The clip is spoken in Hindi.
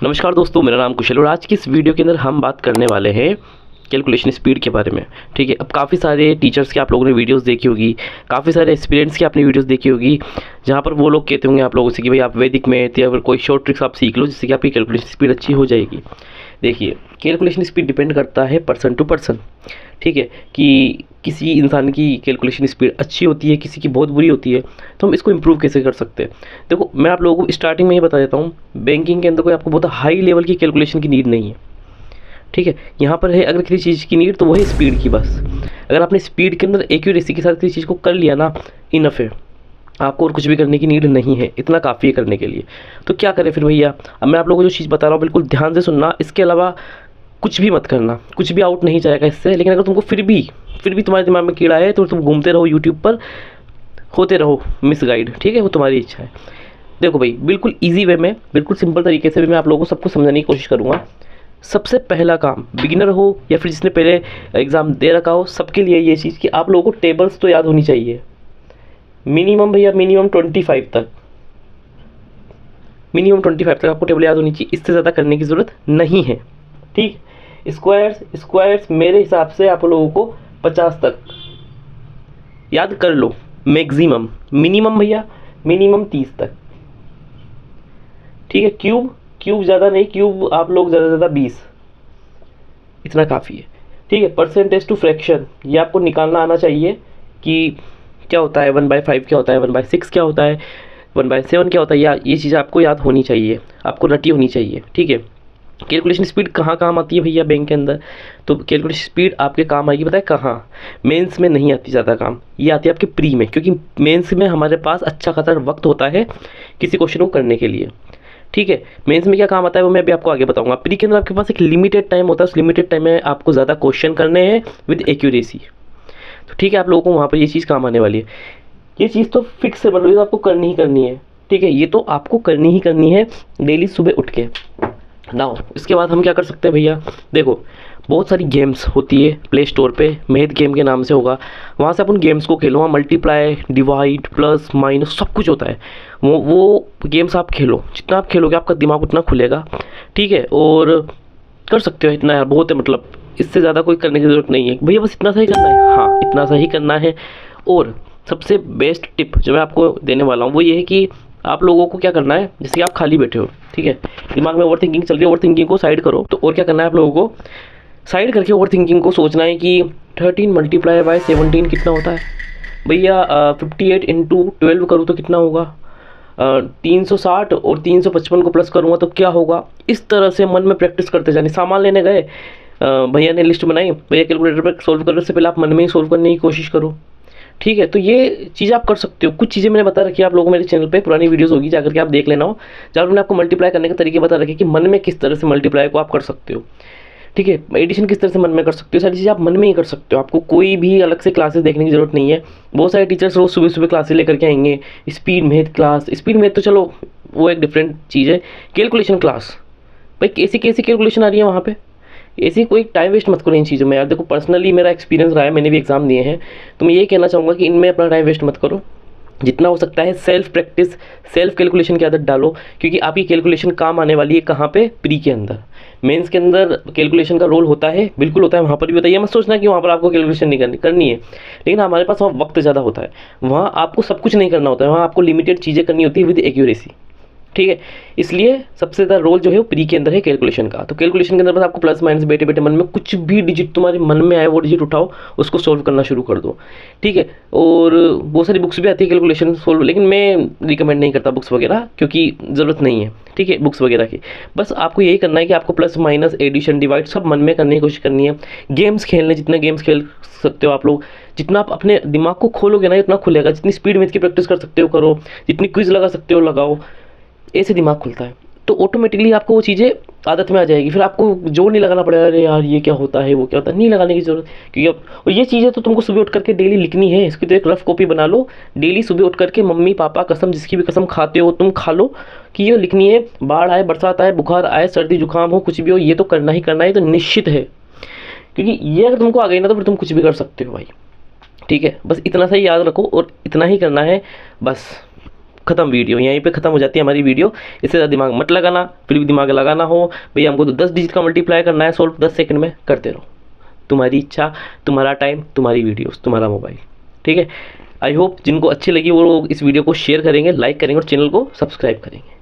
नमस्कार दोस्तों, मेरा नाम कुशल और आज की इस वीडियो के अंदर हम बात करने वाले हैं कैलकुलेशन स्पीड के बारे में। ठीक है, अब काफ़ी सारे टीचर्स के आप लोगों ने वीडियोस देखी होगी, काफ़ी सारे एक्सपीरियंस की आपने वीडियोस देखी होगी, जहाँ पर वो लोग कहते होंगे आप लोगों से कि भाई आप वैदिक मैथ या फिर कोई शॉर्ट ट्रिक्स आप सीख लो जिससे कि आपकी कैलकुलेशन स्पीड अच्छी हो जाएगी। देखिए, कैलकुलेशन स्पीड डिपेंड करता है पर्सन टू पर्सन। ठीक है, कि किसी इंसान की कैलकुलेशन स्पीड अच्छी होती है, किसी की बहुत बुरी होती है, तो हम इसको इम्प्रूव कैसे कर सकते हैं। देखो, मैं आप लोगों को स्टार्टिंग में ही बता देता हूँ, बैंकिंग के अंदर कोई आपको बहुत हाई लेवल की कैलकुलेशन की नीड नहीं है। ठीक है, यहाँ पर है अगर किसी चीज़ की नीड तो वो है स्पीड की बस। अगर आपने स्पीड के अंदर एक्यूरेसी के साथ किसी चीज़ को कर लिया ना, इनफ है, आपको और कुछ भी करने की नीड नहीं है, इतना काफ़ी है करने के लिए। तो क्या करें फिर भैया, अब मैं आप लोगों को जो चीज़ बता रहा हूँ बिल्कुल ध्यान से सुनना, इसके अलावा कुछ भी मत करना, कुछ भी आउट नहीं जाएगा इससे। लेकिन अगर तुमको फिर भी तुम्हारे दिमाग में कीड़ा है तो तुम घूमते रहो यूट्यूब पर, होते रहो मिसगाइड। ठीक है, वो तुम्हारी इच्छा है। देखो भाई, बिल्कुल ईजी वे में, बिल्कुल सिंपल तरीके से भी मैं आप लोगों को सबको समझाने की कोशिश करूँगा। सबसे पहला काम, बिगिनर हो या फिर जिसने पहले एग्ज़ाम दे रखा हो, सबके लिए ये चीज़ कि आप लोगों को टेबल्स तो याद होनी चाहिए। मिनिमम भैया, मिनिमम 25 तक, मिनिमम 25 तक आपको टेबल याद होनी चाहिए। इससे ज़्यादा करने की ज़रूरत नहीं है। ठीक, स्क्वायर्स मेरे हिसाब से आप लोगों को 50 तक याद कर लो मैक्सिमम। मिनिमम भैया, मिनिमम 30 तक। ठीक है, क्यूब ज़्यादा नहीं, क्यूब आप लोग ज़्यादा से ज़्यादा 20, इतना काफ़ी है। ठीक है, परसेंटेज टू फ्रैक्शन, ये आपको निकालना आना चाहिए कि क्या होता है 1/5, क्या होता है 1/6, क्या होता है 1/7, क्या होता है, या ये चीज़ आपको याद होनी चाहिए, आपको रटी होनी चाहिए। ठीक है, कैलकुलेशन स्पीड कहाँ काम आती है भैया बैंक के अंदर, तो कैलकुलेशन स्पीड आपके काम आएगी पता है कहाँ, मेंस में नहीं आती ज़्यादा काम, ये आती है आपके प्री में, क्योंकि मेंस में हमारे पास अच्छा खासा वक्त होता है किसी क्वेश्चन को करने के लिए। ठीक है, मेंस में क्या काम आता है वो मैं अभी आपको आगे बताऊंगा। प्री के अंदर आपके पास एक लिमिटेड टाइम होता है, उस लिमिटेड टाइम में आपको ज़्यादा क्वेश्चन करने हैं विद एक्यूरेसी। तो ठीक है, आप लोगों को वहाँ पर ये चीज़ काम आने वाली है। ये चीज़ तो फिक्स है, मतलब आपको करनी ही करनी है। ठीक है, ये तो आपको करनी ही करनी है डेली सुबह उठ के। नाउ इसके बाद हम क्या कर सकते हैं भैया, देखो बहुत सारी गेम्स होती है प्ले स्टोर पे, मैथ गेम के नाम से होगा, वहाँ से अपन गेम्स को खेलो। वहाँ मल्टीप्लाई, डिवाइड, प्लस, माइनस सब कुछ होता है। वो गेम्स आप खेलो, जितना आप खेलोगे आपका दिमाग उतना खुलेगा। ठीक है, और कर सकते हो इतना यार, बहुत है, मतलब इससे ज़्यादा कोई करने की ज़रूरत नहीं है भैया, बस इतना सा ही करना है। हाँ, इतना सा ही करना है। और सबसे बेस्ट टिप जो मैं आपको देने वाला हूँ वो ये है कि आप लोगों को क्या करना है, जैसे कि आप खाली बैठे हो, ठीक है, दिमाग में ओवर थिंकिंग चल रही है, ओवर थिंकिंग को साइड करो। तो और क्या करना है आप लोगों को, साइड करके ओवर थिंकिंग को सोचना है कि 13 मल्टीप्लाई बाय 17 कितना होता है भैया। 58 इंटू 12 करूँ तो कितना होगा, 360, और 355 को प्लस करूँगा तो क्या होगा। इस तरह से मन में प्रैक्टिस करते जाने। सामान लेने गए, भैया ने लिस्ट बनाई, भैया कैलकुलेटर पर सोल्व करने से पहले आप मन में ही सोल्व करने की कोशिश करो। ठीक है, तो ये चीज़ आप कर सकते हो। कुछ चीज़ें मैंने बता रखी है आप लोगों को मेरे चैनल पे, पुरानी वीडियोस होगी, जाकर के आप देख लेना हो, जहाँ मैंने आपको मल्टीप्लाई करने के तरीके बता रखे कि मन में किस तरह से मल्टीप्लाई को आप कर सकते हो। ठीक है, एडिशन किस तरह से मन में कर सकते हो, सारी चीज़ें आप मन में ही कर सकते हो। आपको कोई भी अलग से क्लासेस देखने की जरूरत नहीं है। बहुत सारे टीचर्स रोज़ सुबह सुबह क्लासेस लेकर के आएंगे, speed math class, speed math तो चलो वो एक डिफरेंट चीज़ है। कैलकुलेशन क्लास, भाई कैसी कैसी कैलकुलेशन आ रही है वहाँ पे, ऐसी कोई टाइम वेस्ट मत करो इन चीज़ों में यार। देखो पर्सनली मेरा एक्सपीरियंस रहा है, मैंने भी एग्जाम दिए हैं, तो मैं ये कहना चाहूँगा कि इनमें अपना टाइम वेस्ट मत करो। जितना हो सकता है सेल्फ प्रैक्टिस, सेल्फ कैलकुलेशन की आदत डालो, क्योंकि आपकी कैलकुलेशन काम आने वाली है कहाँ पे, प्री के अंदर। मेंस के अंदर कैलकुलेशन का रोल होता है, बिल्कुल होता है, वहाँ पर भी बताइए, मत सोचना कि वहाँ पर आपको कैलकुलेशन नहीं करनी है। लेकिन हमारे पास वहाँ वक्त ज़्यादा होता है, वहाँ आपको सब कुछ नहीं करना होता है, वहाँ आपको लिमिटेड चीज़ें करनी होती है विद एक्यूरेसी। ठीक है, इसलिए सबसे ज़्यादा रोल जो है वो प्री के अंदर है कैलकुलेशन का। तो कैलकुलेशन के अंदर बस आपको प्लस माइनस बैठे बैठे मन में कुछ भी डिजिट तुम्हारे मन में आए वो डिजिट उठाओ, उसको सोल्व करना शुरू कर दो। ठीक है, और बहुत सारी बुक्स भी आती है कैलकुलेशन सोल्व, लेकिन मैं रिकमेंड नहीं करता बुक्स वगैरह, क्योंकि ज़रूरत नहीं है। ठीक है, बुक्स वगैरह की, बस आपको यही करना है कि आपको प्लस माइनस एडिशन डिवाइड सब मन में करने की कोशिश करनी है। गेम्स खेलने, जितने गेम्स खेल सकते हो आप लोग, जितना आप अपने दिमाग को खोलोगे ना उतना खुलेगा। जितनी स्पीड में इसकी प्रैक्टिस कर सकते हो करो, जितनी क्विज लगा सकते हो लगाओ, ऐसे दिमाग खुलता है। तो ऑटोमेटिकली आपको वो चीज़ें आदत में आ जाएगी, फिर आपको जोर नहीं लगाना पड़ेगा, अरे यार ये क्या होता है वो क्या होता है, नहीं लगाने की जरूरत। क्योंकि अब और ये चीज़ें तो तुमको सुबह उठ करके डेली लिखनी है, इसकी तो एक रफ कॉपी बना लो, डेली सुबह उठ करके मम्मी पापा कसम, जिसकी भी कसम खाते हो तुम खा लो कि ये लिखनी है। बाढ़ आए, बरसात आए, बुखार आए, सर्दी जुकाम हो, कुछ भी हो, ये तो करना ही करना है, तो निश्चित है। क्योंकि ये अगर तुमको आ गई ना तो फिर तुम कुछ भी कर सकते हो भाई। ठीक है, बस इतना सा ही याद रखो और इतना ही करना है बस। खत्म वीडियो, यहीं पे खत्म हो जाती है हमारी वीडियो। इससे ज़्यादा दिमाग मत लगाना, फिर भी दिमाग लगाना हो भैया हमको तो 10 डिजिट का मल्टीप्लाई करना है सॉल्व 10 सेकंड में, करते रहो। तुम्हारी इच्छा, तुम्हारा टाइम, तुम्हारी वीडियोस, तुम्हारा मोबाइल। ठीक है, आई होप जिनको अच्छी लगी वो लोग इस वीडियो को शेयर करेंगे, लाइक करेंगे और चैनल को सब्सक्राइब करेंगे।